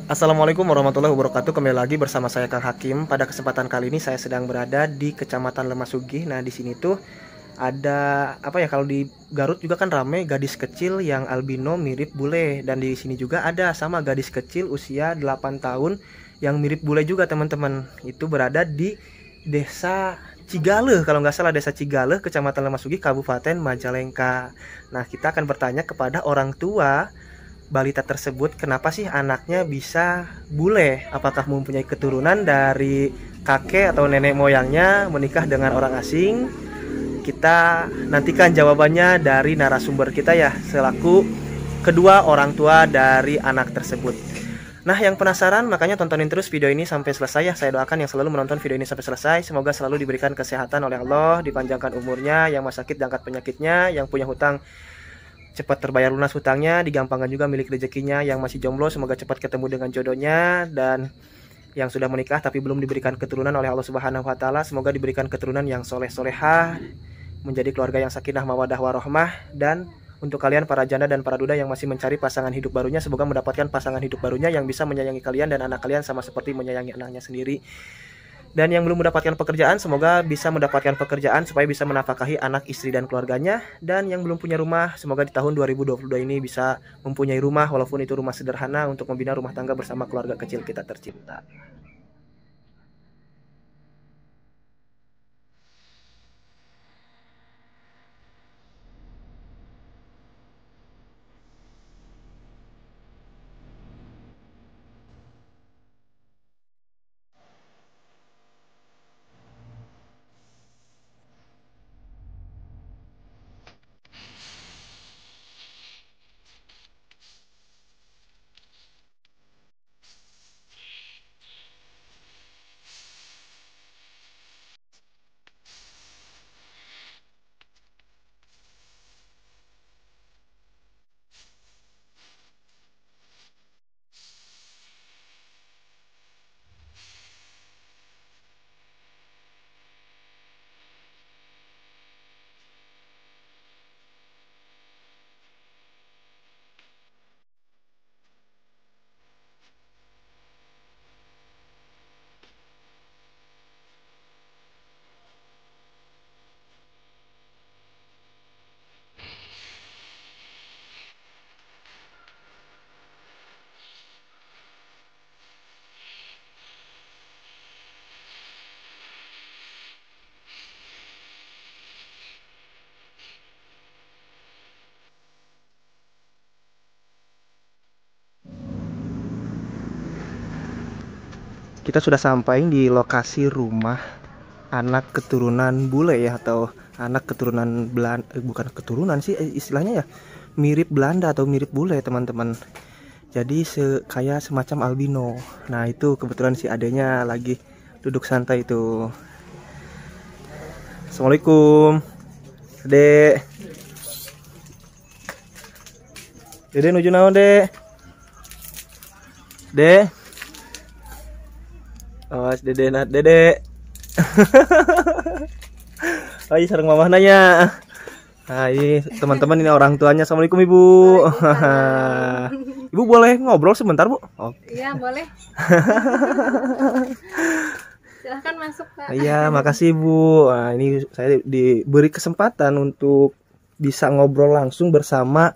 Assalamualaikum warahmatullahi wabarakatuh. Kembali lagi bersama saya Kang Hakim. Pada kesempatan kali ini saya sedang berada di Kecamatan Lemahsugih. Nah, di sini tuh ada apa ya, kalau di Garut juga kan rame gadis kecil yang albino mirip bule, dan di sini juga ada sama gadis kecil usia 8 tahun yang mirip bule juga, teman-teman. Itu berada di Desa Cigaleh, kalau nggak salah Desa Cigaleh, Kecamatan Lemahsugih, Kabupaten Majalengka. Nah, kita akan bertanya kepada orang tua balita tersebut, kenapa sih anaknya bisa bule? Apakah mempunyai keturunan dari kakek atau nenek moyangnya menikah dengan orang asing? Kita nantikan jawabannya dari narasumber kita ya, selaku kedua orang tua dari anak tersebut. Nah, yang penasaran makanya tontonin terus video ini sampai selesai ya. Saya doakan yang selalu menonton video ini sampai selesai, semoga selalu diberikan kesehatan oleh Allah, dipanjangkan umurnya, yang masih sakit diangkat penyakitnya, yang punya hutang cepat terbayar lunas hutangnya, digampangkan juga milik rezekinya, yang masih jomblo semoga cepat ketemu dengan jodohnya, dan yang sudah menikah tapi belum diberikan keturunan oleh Allah Subhanahu wa taala, semoga diberikan keturunan yang soleh-solehah, menjadi keluarga yang sakinah mawadah warahmah. Dan untuk kalian para janda dan para duda yang masih mencari pasangan hidup barunya, semoga mendapatkan pasangan hidup barunya yang bisa menyayangi kalian dan anak kalian sama seperti menyayangi anaknya sendiri. Dan yang belum mendapatkan pekerjaan, semoga bisa mendapatkan pekerjaan supaya bisa menafkahi anak, istri, dan keluarganya. Dan yang belum punya rumah, semoga di tahun 2022 ini bisa mempunyai rumah, walaupun itu rumah sederhana, untuk membina rumah tangga bersama keluarga kecil kita tercinta. Kita sudah sampai di lokasi rumah anak keturunan bule ya, atau anak keturunan Belanda, bukan keturunan sih istilahnya ya, mirip Belanda atau mirip bule, teman-teman. Jadi kayak semacam albino. Nah, itu kebetulan si adenya lagi duduk santai itu. Assalamualaikum, Dek. Dede nuju naon, Dek? Dek. Awas Dede nat Dede. Ayo sareng mamah nanya. Nah, ini teman-teman, ini orang tuanya. Assalamualaikum, Ibu. Ibu boleh ngobrol sebentar, Bu? Oke. Iya, boleh. Silahkan masuk, Pak. Iya, makasih, Bu. Nah, ini saya diberi kesempatan untuk bisa ngobrol langsung bersama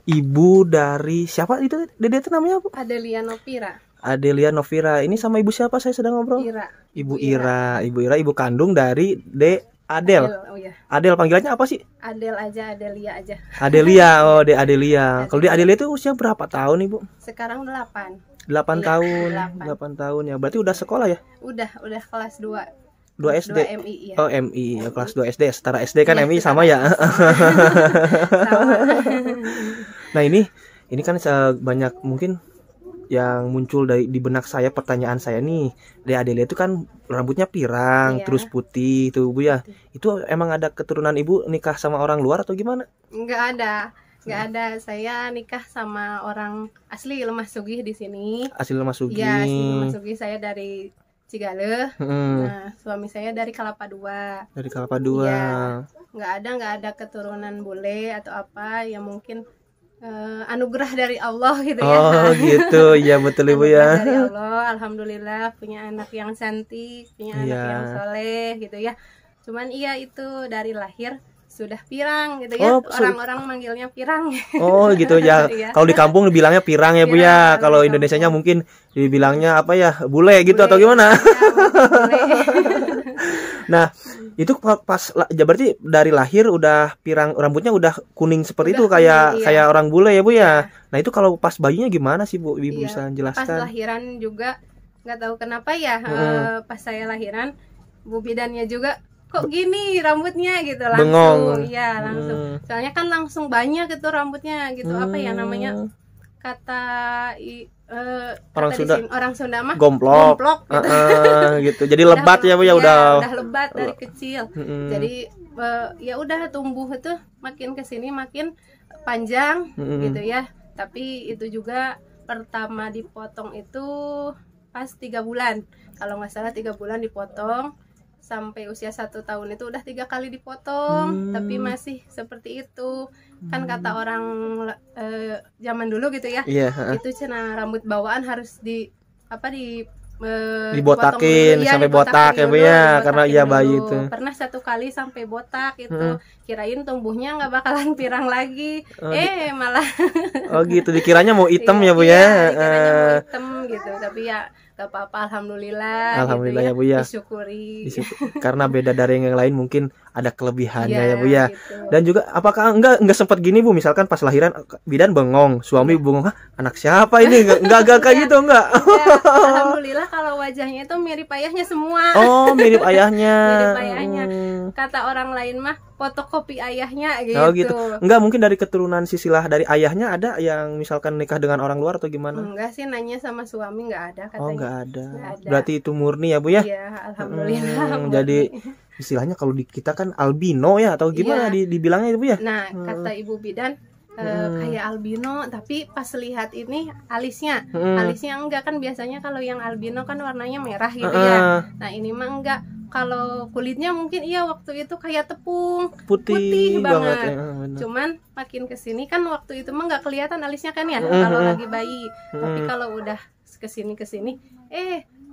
ibu dari siapa itu? Dede itu namanya, Bu? Adelia Novira. Adelia Novira. Ini sama ibu siapa saya sedang ngobrol? Ira. Ibu Ira. Ibu Ira, ibu kandung dari Adel. Oh ya. Adel panggilannya apa sih? Adel aja, Adelia aja. Adelia. Oh, Adelia. Kalau Adelia itu usia berapa tahun, Ibu? Sekarang 8. 8 Iya, tahun. 8. 8 tahun ya. Berarti udah sekolah ya? Udah kelas 2. 2 SD. 2 MI ya. Oh, MI. Ya, kelas 2 SD. Setara SD kan, Iya, MI setara sama ya. Sama. Nah, ini kan banyak mungkin yang muncul di benak saya, pertanyaan saya nih. Adelia itu kan rambutnya pirang, Iya. terus putih itu, Bu ya. Itu emang ada keturunan Ibu nikah sama orang luar atau gimana? Enggak ada. Saya nikah sama orang asli Lemahsugih di sini. Asli Lemahsugih. Iya, asli Lemahsugih. Saya dari Cigaleh. Hmm. Nah, suami saya dari Kelapa II. Dari Kelapa II. Iya. Nggak ada keturunan bule atau apa, ya mungkin anugerah dari Allah gitu ya. Oh gitu, ya betul Ibu Anugerah ya. dari Allah, alhamdulillah punya anak yang cantik, punya anak Iya. yang soleh gitu ya. Cuman iya itu dari lahir sudah pirang gitu ya. Oh, Orang-orang manggilnya pirang. Oh gitu ya. Iya. Kalau di kampung dibilangnya pirang ya Bu Pirang, ya. kalau Kalau di Indonesianya kampung. mungkin dibilangnya apa ya? Bule gitu Bule, atau gimana? ya, mungkin bule. Nah, itu ya berarti dari lahir udah pirang, rambutnya udah kuning seperti Udah itu kayak kuning, iya. kayak orang bule ya Bu ya. Iya. Nah, itu kalau pas bayinya gimana sih Bu? Ibu Iya, bisa pas jelaskan? lahiran juga nggak tahu kenapa ya, pas saya lahiran Bu bidannya juga kok gini rambutnya gitu Bengong. langsung, ya langsung. Soalnya kan langsung banyak itu rambutnya gitu, apa ya namanya, kata Orang kata di Sunda. sini, orang Sunda mah Gomplok. gitu. Gitu. Jadi lebat ya Bu ya, udah. Udah lebat dari kecil. Jadi ya udah tumbuh itu makin kesini makin panjang gitu ya. Tapi itu juga pertama dipotong itu pas 3 bulan. Kalau nggak salah 3 bulan dipotong, sampai usia 1 tahun itu udah 3 kali dipotong, tapi masih seperti itu. Kan kata orang zaman dulu gitu ya, Iya, itu cina rambut bawaan harus dibotakin dipotong dulu, ya, sampai botak dibotakin ya Bu dulu, ya, dibotakin karena iya bayi dulu. itu. Pernah 1 kali sampai botak itu, kirain tumbuhnya nggak bakalan pirang lagi, malah Oh gitu, dikiranya mau hitam ya Bu iya, ya. dikiranya mau hitam gitu, tapi ya gak apa-apa, alhamdulillah, Alhamdulillah gitu ya Bu ya. disyukuri. Karena beda dari yang lain mungkin ada kelebihannya ya Bu ya. gitu. Dan juga apakah enggak sempat gini Bu, misalkan pas lahiran bidan bengong, suami bengong, anak siapa ini? Enggak kayak gitu enggak? Ya, alhamdulillah kalau wajahnya itu mirip ayahnya semua. Oh, mirip ayahnya. Mirip ayahnya. Kata orang lain mah fotokopi ayahnya gitu. Oh gitu. Enggak, mungkin dari keturunan sisilah dari ayahnya ada yang misalkan nikah dengan orang luar atau gimana? Enggak sih, nanya sama suami nggak ada katanya. Oh, enggak ada. Nggak ada. Berarti itu murni ya Bu ya? Iya, alhamdulillah. Jadi istilahnya kalau di kita kan albino ya atau gimana Iya. dibilangnya itu Bu ya? Nah, kata Ibu Bidan kayak albino, tapi pas lihat ini alisnya enggak, kan biasanya kalau yang albino kan warnanya merah gitu ya. Nah, ini mah enggak. Kalau kulitnya mungkin iya waktu itu kayak tepung, Putih banget. Ya, bener. Cuman makin kesini kan waktu itu mah nggak kelihatan alisnya kan ya, kalau lagi bayi. Tapi kalau udah kesini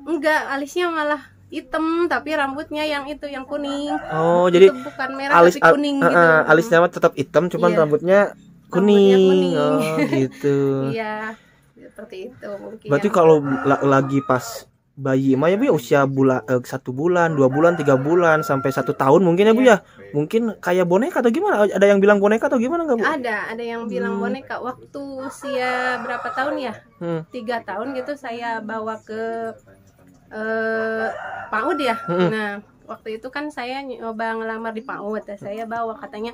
enggak, alisnya malah hitam, tapi rambutnya yang kuning. Oh, Itu jadi bukan merah tapi kuning gitu. alisnya mah tetap hitam, cuman Iya. rambutnya Rambutnya kuning. kuning. Oh, gitu. Iya, seperti itu mungkin. Berarti kalau lagi pas bayi mah ya Bu ya, usia 1 bulan, 2 bulan, 3 bulan sampai 1 tahun mungkin ya Bu ya. Mungkin kayak boneka atau gimana? Ada yang bilang boneka atau gimana enggak Bu? Ada yang bilang boneka. Waktu usia berapa tahun ya? 3 tahun gitu saya bawa ke PAUD ya. Nah, waktu itu kan saya nyoba ngelamar di PAUD. Saya bawa, katanya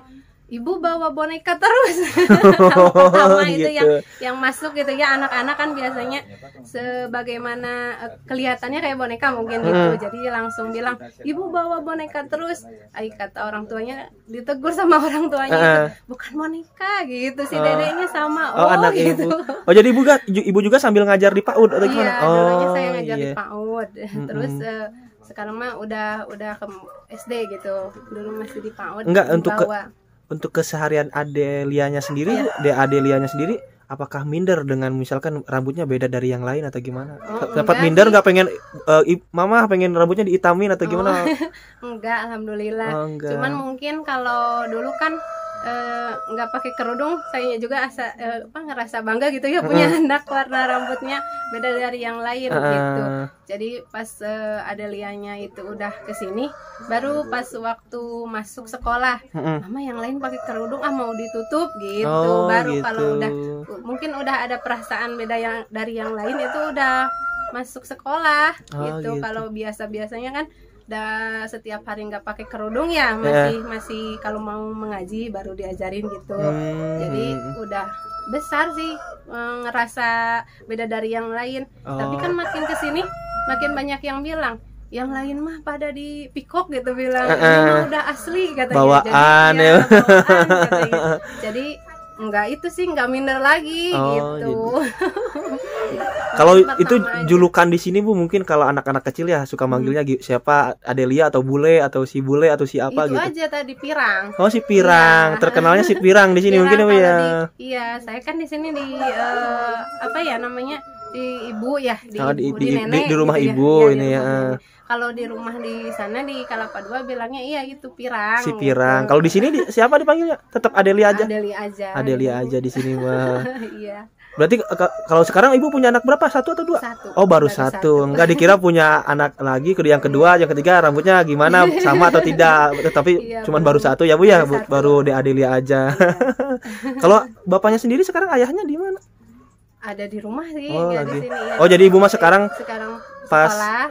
Ibu bawa boneka terus. Kalau pertama itu Gitu. yang masuk gitu ya, anak-anak kan biasanya sebagaimana kelihatannya kayak boneka mungkin gitu. Jadi langsung bilang, Ibu bawa boneka terus. Kata orang tuanya, ditegur sama orang tuanya itu, bukan boneka gitu, si dedeknya sama. Oh, anak gitu. Ibu. Oh, jadi ibu juga sambil ngajar di PAUD atau gimana? Iya, dulunya saya ngajar di iya. PAUD. Terus sekarang mah udah ke SD gitu. Dulu masih di PAUD. Enggak, dibawa. Untuk keseharian Adelianya sendiri, Adelianya sendiri apakah minder dengan misalkan rambutnya beda dari yang lain atau gimana? Dapat minder nggak, pengen mama pengen rambutnya diitamin atau gimana? Enggak, alhamdulillah. Enggak. Cuman mungkin kalau dulu kan nggak pakai kerudung, saya juga ngerasa bangga gitu ya punya anak warna rambutnya beda dari yang lain gitu. Jadi pas Adelianya itu udah kesini, baru pas waktu masuk sekolah, mama yang lain pakai kerudung mau ditutup gitu. Baru gitu. kalau udah mungkin udah ada perasaan beda dari yang lain itu udah masuk sekolah gitu. Kalau biasanya kan setiap hari nggak pakai kerudung ya, masih kalau mau mengaji baru diajarin gitu. Jadi udah besar sih ngerasa beda dari yang lain. Tapi kan makin kesini makin banyak yang bilang yang lain mah pada di pikok gitu, bilang ini mah udah asli katanya. Bawaan Jadi, bawaan katanya. Jadi enggak, itu sih enggak minder lagi gitu. Kalau itu julukan di sini Bu, mungkin kalau anak-anak kecil ya suka manggilnya siapa, Adelia atau Bule atau si Bule atau si apa itu gitu. Itu aja tadi Pirang. Oh, si Pirang. Ya. Terkenalnya si Pirang di sini mungkin Bu ya. Iya, saya kan di sini di apa ya namanya? Di ibu ya, di nenek. Di rumah gitu ibu ya. Ini ya. Kalau di rumah di sana di Kalapa 2 bilangnya iya itu Pirang. Si Pirang. Gitu. Kalau di sini siapa dipanggilnya? Tetap Adelia aja. Adelia aja di sini mah. Iya. Berarti kalau sekarang ibu punya anak berapa? 1 atau 2? 1. Oh, baru 1. Enggak dikira punya anak lagi, yang kedua, yang ketiga rambutnya gimana, sama atau tidak. Tapi iya, cuman baru 1 ya Bu ya, baru di Adelia aja. Iya. Kalau bapaknya sendiri sekarang ayahnya di mana? Ada di rumah sih, di sini. Ya. Oh, jadi ibu mah sekarang pas sekolah.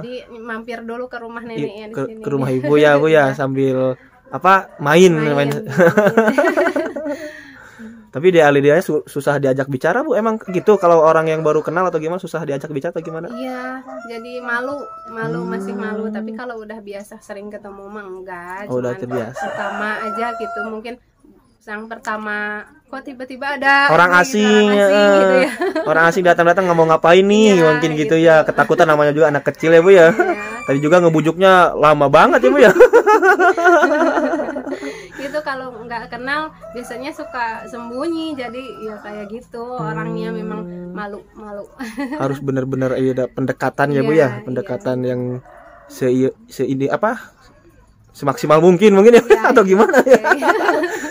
Jadi mampir dulu ke rumah neneknya di sini. Ke rumah ibu ya, Bu ya, sambil main. Tapi di Adelia susah diajak bicara Bu, emang gitu kalau orang yang baru kenal atau gimana susah diajak bicara atau gimana? Iya, jadi malu masih malu, tapi kalau udah biasa sering ketemu mah enggak. Oh, udah terbiasa. Pertama aja gitu, mungkin yang pertama kok tiba-tiba ada orang asing gitu ya. Orang asing datang nggak mau ngapain nih, mungkin gitu ya, ketakutan, namanya juga anak kecil ya Bu ya. Tadi juga ngebujuknya lama banget ya Bu ya. Gitu kalau nggak kenal biasanya suka sembunyi, jadi ya kayak gitu orangnya memang malu. Harus benar-benar ada pendekatan ya Bu ya, pendekatan yang ini semaksimal mungkin ya, atau gimana ya.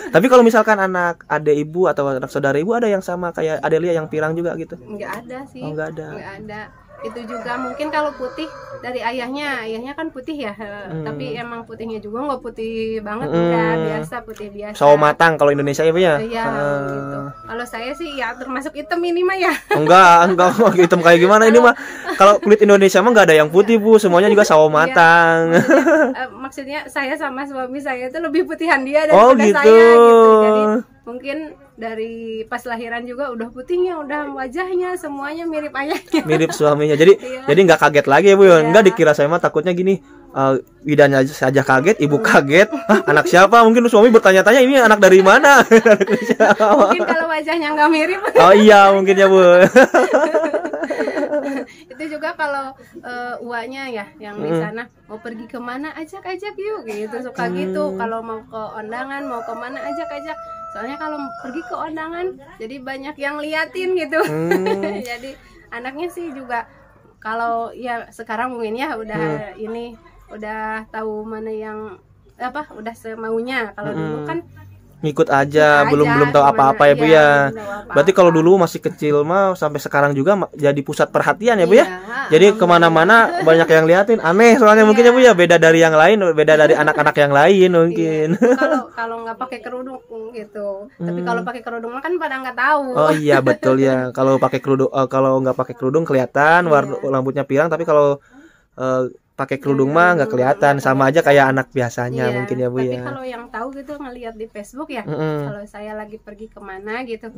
Tapi kalau misalkan anak adik ibu atau anak saudara ibu ada yang sama kayak Adelia yang pirang juga gitu? Enggak ada sih. Oh, enggak ada. Itu juga mungkin kalau putih dari ayahnya kan putih ya, tapi emang putihnya juga nggak putih banget, enggak, biasa putih biasa. Sawo matang kalau Indonesia ya Bu ya? Iya, gitu. Kalau saya sih ya termasuk hitam ini mah ya. Enggak hitam kayak gimana ini mah. Kalau kulit Indonesia mah nggak ada yang putih Bu, semuanya juga sawo matang. Maksudnya saya sama suami saya itu lebih putihan dia daripada saya gitu. Jadi mungkin dari pas lahiran juga udah putihnya, udah wajahnya semuanya mirip ayahnya. Mirip suaminya. Jadi nggak kaget lagi ya Bu. Enggak, dikira saya mah takutnya gini, Widanya saja kaget, ibu kaget. Anak siapa? Mungkin suami bertanya-tanya ini anak dari mana? Mungkin kalau wajahnya nggak mirip. Oh iya, mungkin ya Bu. Itu juga kalau uaknya ya yang di sana mau pergi kemana ajak yuk gitu, suka gitu. Kalau mau ke undangan, mau kemana ajak. Soalnya kalau pergi ke undangan jadi banyak yang liatin gitu. Jadi anaknya sih juga kalau ya sekarang mungkin ya udah ini udah tahu mana yang udah semaunya. Kalau dulu kan ngikut aja, belum tahu apa-apa ya Bu ya. Berarti kalau dulu masih kecil mah sampai sekarang juga jadi pusat perhatian ya Bu ya. Jadi kemana-mana banyak yang liatin, aneh soalnya mungkin ya Bu ya, beda dari yang lain, beda dari anak-anak yang lain mungkin. Kalau nggak pakai kerudung gitu. Tapi kalau pakai kerudung kan pada nggak tahu. Oh iya betul ya. Kalau pakai kerudung, kalau nggak pakai kerudung kelihatan warna rambutnya pirang, tapi kalau pakai kerudung mah nggak kelihatan, sama aja kayak anak biasanya mungkin ya Bu ya. Tapi kalau yang tahu gitu ngelihat di Facebook ya, kalau saya lagi pergi kemana gitu,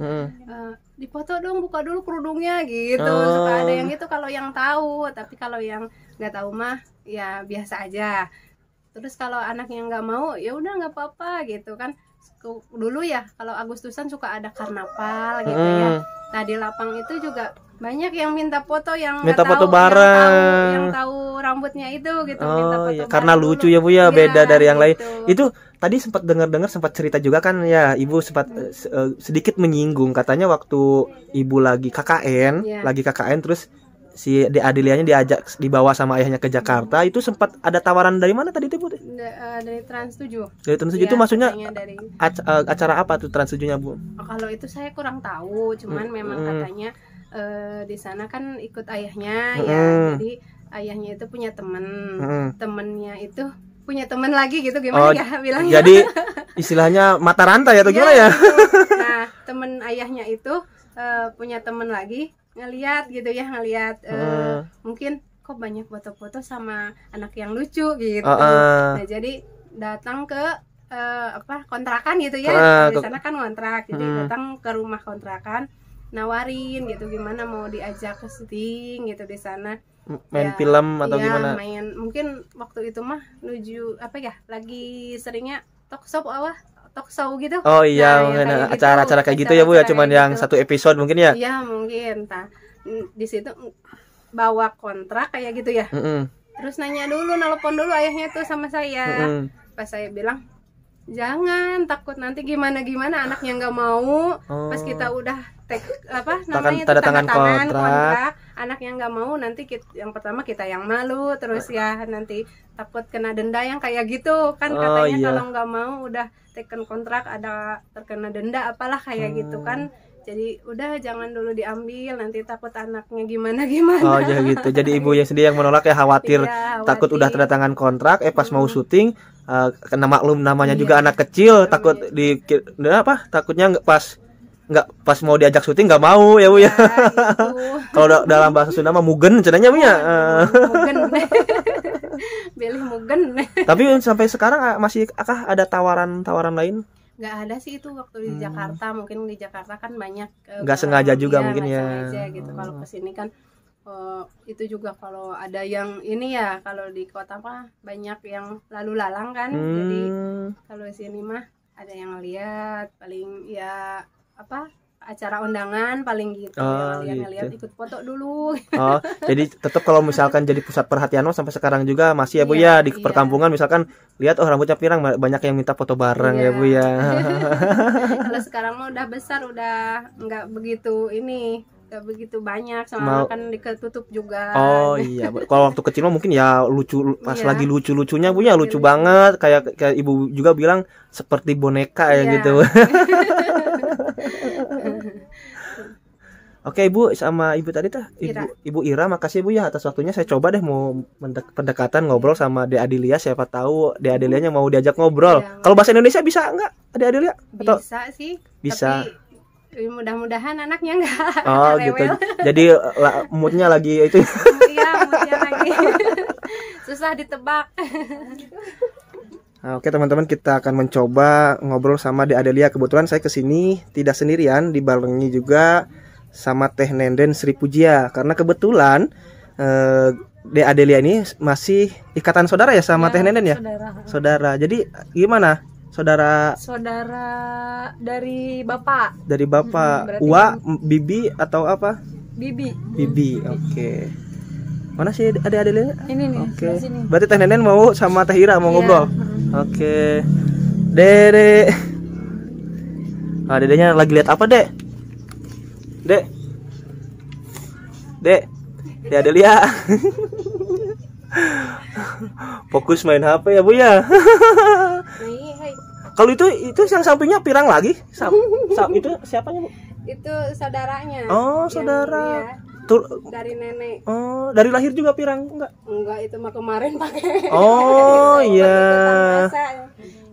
dipoto dong, buka dulu kerudungnya gitu. Suka ada yang gitu kalau yang tahu, tapi kalau yang nggak tahu mah ya biasa aja. Terus kalau anak yang nggak mau ya udah nggak apa-apa gitu kan. Dulu ya kalau Agustusan suka ada karnaval gitu ya. Nah di lapang itu juga banyak yang minta foto, yang minta foto bareng, yang tahu rambutnya itu gitu. Minta foto karena lucu ya Bu ya, beda dari yang lain. Itu tadi sempat dengar sempat cerita juga kan ya, Ibu sempat sedikit menyinggung katanya waktu Ibu lagi KKN, terus si Adelianya dibawa sama ayahnya ke Jakarta, itu sempat ada tawaran dari mana tadi itu Bu? Dari Trans 7. Dari Trans 7 itu maksudnya acara apa tuh Trans 7-nya Bu? Kalau itu saya kurang tahu, cuman memang katanya di sana kan ikut ayahnya ya, jadi ayahnya itu punya temennya itu punya temen lagi gitu, gimana ya bilangnya? Jadi istilahnya mata rantai atau gimana ya? Nah temen ayahnya itu punya temen lagi, ngeliat mungkin kok banyak foto-foto sama anak yang lucu gitu. Nah jadi datang ke kontrakan gitu ya, di sana kan kontrak, jadi datang ke rumah kontrakan, nawarin gitu gimana mau diajak ke syuting gitu di sana, main film atau gimana? Main, mungkin waktu itu mah lagi seringnya talk show gitu. Oh iya, acara-acara kayak gitu ya Bu ya, cuman yang gitu. Satu episode mungkin ya? Iya mungkin. di situ bawa kontrak kayak gitu ya. Terus nanya dulu, nelpon dulu ayahnya tuh sama saya. Pas saya bilang jangan, takut nanti gimana anaknya nggak mau. Pas kita udah tanda tangan kontrak, anaknya nggak mau, nanti yang pertama kita yang malu, terus ya nanti takut kena denda yang kayak gitu kan, katanya kalau nggak mau udah teken kontrak ada terkena denda apalah kayak gitu kan. Jadi udah jangan dulu diambil, nanti takut anaknya gimana. Oh ya gitu. Jadi ibunya sendiri yang menolak ya, khawatir, takut udah tanda tangan kontrak, pas mau syuting kena maklum namanya juga anak kecil, takut takutnya pas mau diajak syuting nggak mau ya Bu ya. Gitu. Kalau dalam bahasa Sunda mah mugen cenanya Bu ya. Mugen. Pilih mugen. Tapi sampai sekarang masih ada tawaran lain? Nggak ada sih itu waktu di Jakarta. Mungkin di Jakarta kan banyak nggak sengaja juga mungkin ya. Sengaja gitu. Kalau kesini kan itu juga kalau ada yang ini ya, kalau di kota mah banyak yang lalu lalang kan. Jadi kalau di sini mah ada yang lihat, paling ya acara undangan paling gitu. Lihat ikut foto dulu. Jadi tetap kalau misalkan jadi pusat perhatian sampai sekarang juga masih ya Bu ya, di perkampungan misalkan lihat rambutnya pirang, banyak yang minta foto bareng ya Bu ya. Kalau sekarang mah udah besar, udah nggak begitu banyak, soalnya kan diketutup juga. Iya. Kalau waktu kecil mah mungkin ya lucu, pas lagi lucu-lucunya Bu ya, lucu banget, kayak Ibu juga bilang seperti boneka ya gitu. Oke Ibu, sama Ibu tadi Ibu Ira, makasih Bu ya atas waktunya. Saya coba deh mau pendekatan ngobrol sama Dek Adelia, siapa tahu Dek Adelianya mau diajak ngobrol. Kalau bahasa Indonesia bisa enggak Dek Adelia? Bisa sih. Bisa. Tapi mudah-mudahan anaknya enggak gitu. Jadi moodnya lagi itu. Iya, moodnya lagi. Susah ditebak. Oke teman-teman, kita akan mencoba ngobrol sama Dek Adelia. Kebetulan saya kesini tidak sendirian, dibarengi juga sama Teh Nenden Sri Pujia, karena kebetulan Dek Adelia ini masih ikatan saudara ya sama Teh Nenden ya? Saudara. Jadi gimana? Saudara dari bapak. Dari bapak. Ua, bibi atau apa? Bibi. Oke. Mana sih Dek Adelia? Ini nih. Oke. Berarti Teh Nenden mau sama Teh Ira mau ngobrol. Oke. Dede. Dedenya lagi lihat apa, Dek? Dek Adelia. Fokus main HP ya Bu ya. Kalau itu yang sampingnya pirang lagi. Itu siapanya Bu? Itu saudaranya. Oh, saudara. Dari nenek. Oh, dari lahir juga pirang enggak? Enggak, itu mah kemarin pakai. Oh iya.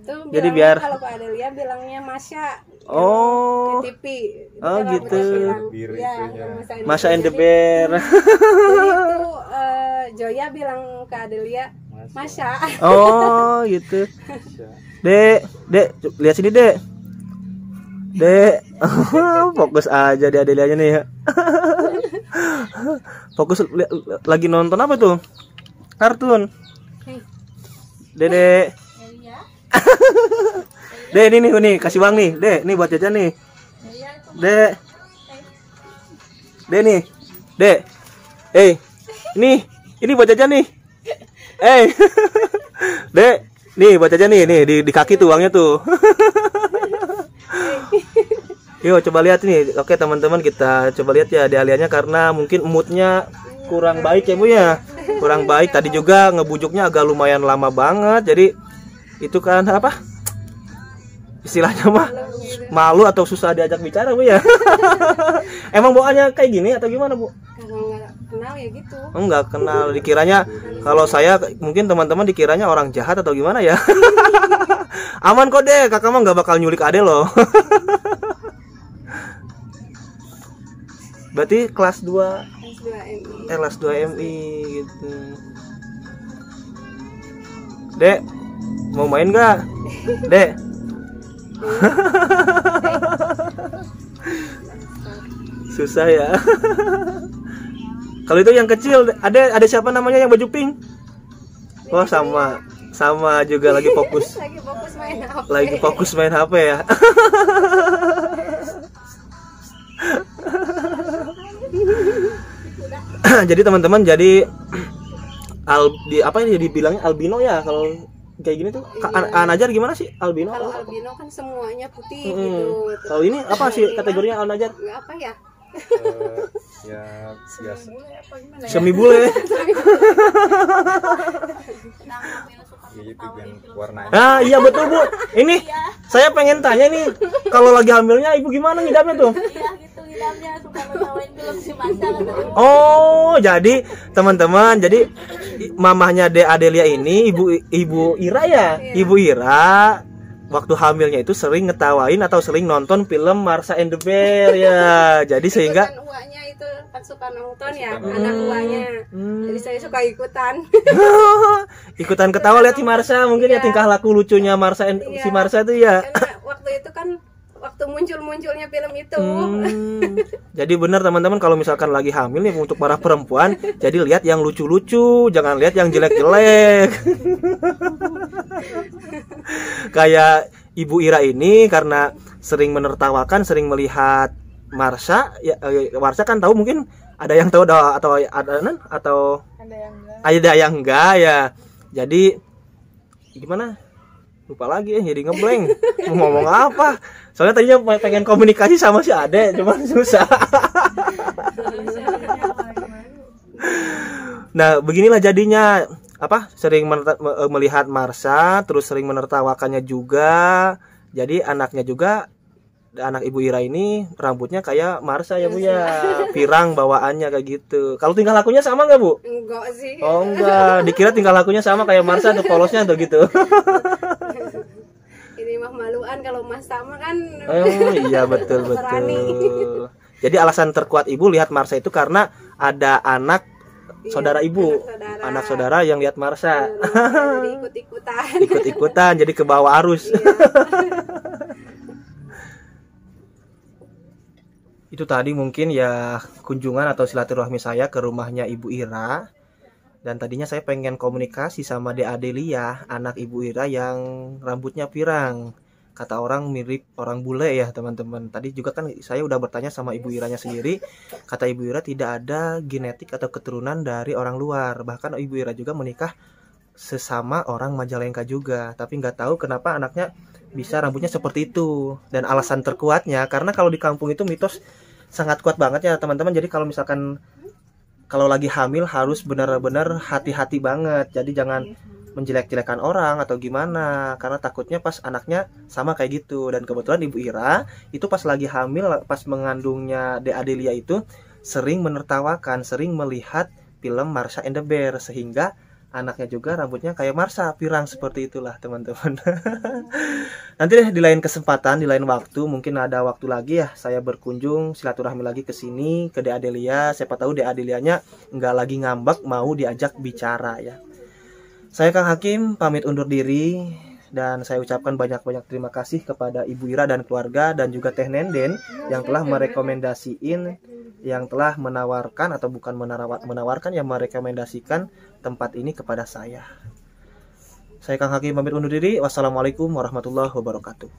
Jadi biar kalau Pak Adelia bilangnya Masya. Oh. Di TV. Oh gitu. Ya, Masya and the Bear. Itu Joya bilang ke Adelia Masya. Oh gitu. Dek, lihat sini Dek. Fokus aja di Adelianya nih ya. Fokus lagi nonton apa tuh? Kartun. Dek. Dek ini kasih uang nih. Dek, nih buat jajan nih. Dek. Nih. Dek. Ini buat jajan nih. Dek, nih buat jajan nih di kaki tuh uangnya tuh. Yuk coba lihat nih. Oke teman-teman, kita coba lihat ya Adelianya, karena mungkin moodnya kurang baik ya Bu ya. Kurang baik, tadi juga ngebujuknya agak lumayan lama banget. Jadi itu kan apa? Istilahnya mah malu atau susah diajak bicara Bu ya. Emang bawaannya kayak gini atau gimana Bu? Nggak kenal ya gitu. Enggak kenal, dikiranya kalau saya mungkin teman-teman dikiranya orang jahat atau gimana ya. Aman kok Dek, kakak mah nggak bakal nyulik Ade loh. Berarti kelas 2 kelas 2 MI gitu. Dek, mau main gak? Dek. Susah ya. Kalau itu yang kecil, ada siapa namanya yang baju pink? Oh sama juga lagi fokus. Lagi fokus main HP ya. Jadi teman-teman, jadi apa ya dibilangnya albino ya kalau kayak gini tuh. Al-Najar gimana sih albino? Kalau albino kan semuanya putih gitu. Kalau ini apa sih kategorinya Al-Najar? Apa ya? Ya biasa. Semi bule. Gitu yang warnanya. Ah iya betul Bu. Ini saya pengen tanya nih, kalau lagi hamilnya ibu gimana ngidamnya tuh? Iya gitu ngidamnya, suka ngetawain film si Marsha katanya. Oh, jadi teman-teman, jadi mamahnya De Adelia ini ibu Ira ya? Ibu Ira waktu hamilnya itu sering ngetawain atau sering nonton film Marsha and the Bear ya. Jadi sehingga Uaknya itu kan suka nonton ya, anak uaknya. Jadi saya suka ikutan. ikutan ketawa lihat si Marsha, mungkin ya tingkah laku lucunya Marsha si Marsha itu ya. Karena waktu itu kan waktu muncul-munculnya film itu. Jadi benar teman-teman, kalau misalkan lagi hamil nih untuk para perempuan, jadi lihat yang lucu-lucu, jangan lihat yang jelek-jelek. Kayak Ibu Ira ini karena sering menertawakan, sering melihat Marsha, ya, Marsha kan tahu, mungkin ada yang tahu atau ada yang enggak ya. Jadi gimana? Lupa lagi ya, jadi ngeblank. Mau ngomong apa? Soalnya tadinya pengen komunikasi sama si Ade, cuman susah. Nah, beginilah jadinya, apa? Sering melihat Marsha, terus sering menertawakannya juga. Jadi anaknya juga, anak Ibu Ira ini rambutnya kayak Marsha ya Bu ya, pirang bawaannya kayak gitu. Kalau tingkah lakunya sama nggak Bu? Enggak sih. Oh enggak, dikira tingkah lakunya sama kayak Marsha, tuh polosnya tuh gitu. Ini mah maluan, kalau Mas sama kan. Oh iya betul. Jadi alasan terkuat Ibu lihat Marsha itu karena ada anak saudara Ibu, anak saudara yang lihat Marsha. Jadi ikut-ikutan. Ikut-ikutan, jadi ke bawah arus. Itu tadi mungkin ya kunjungan atau silaturahmi saya ke rumahnya Ibu Ira. Dan tadinya saya pengen komunikasi sama De Adelia, anak Ibu Ira yang rambutnya pirang. Kata orang mirip orang bule ya teman-teman. Tadi juga kan saya udah bertanya sama Ibu Iranya sendiri. Kata Ibu Ira tidak ada genetik atau keturunan dari orang luar. Bahkan Ibu Ira juga menikah sesama orang Majalengka juga. Tapi nggak tahu kenapa anaknya bisa rambutnya seperti itu. Dan alasan terkuatnya karena kalau di kampung itu mitos sangat kuat banget ya teman-teman. Jadi kalau misalkan kalau lagi hamil harus benar-benar hati-hati banget. Jadi jangan menjelek-jelekan orang atau gimana, karena takutnya pas anaknya sama kayak gitu. Dan kebetulan Ibu Ira itu pas lagi hamil, pas mengandungnya De Adelia itu sering menertawakan, sering melihat film Marsha and the Bear, sehingga anaknya juga rambutnya kayak Marsha, pirang seperti itulah teman-teman. Nanti deh di lain kesempatan, di lain waktu, mungkin ada waktu lagi ya saya berkunjung silaturahmi lagi ke sini ke De Adelia. Siapa tahu De Adelianya nggak lagi ngambek, mau diajak bicara ya. Saya Kang Hakim pamit undur diri, dan saya ucapkan banyak-banyak terima kasih kepada Ibu Ira dan keluarga, dan juga Teh Nenden yang telah merekomendasiin, yang telah menawarkan atau bukan menawarkan, yang merekomendasikan tempat ini kepada saya. Saya Kang Hakim pamit undur diri. Wassalamualaikum warahmatullahi wabarakatuh.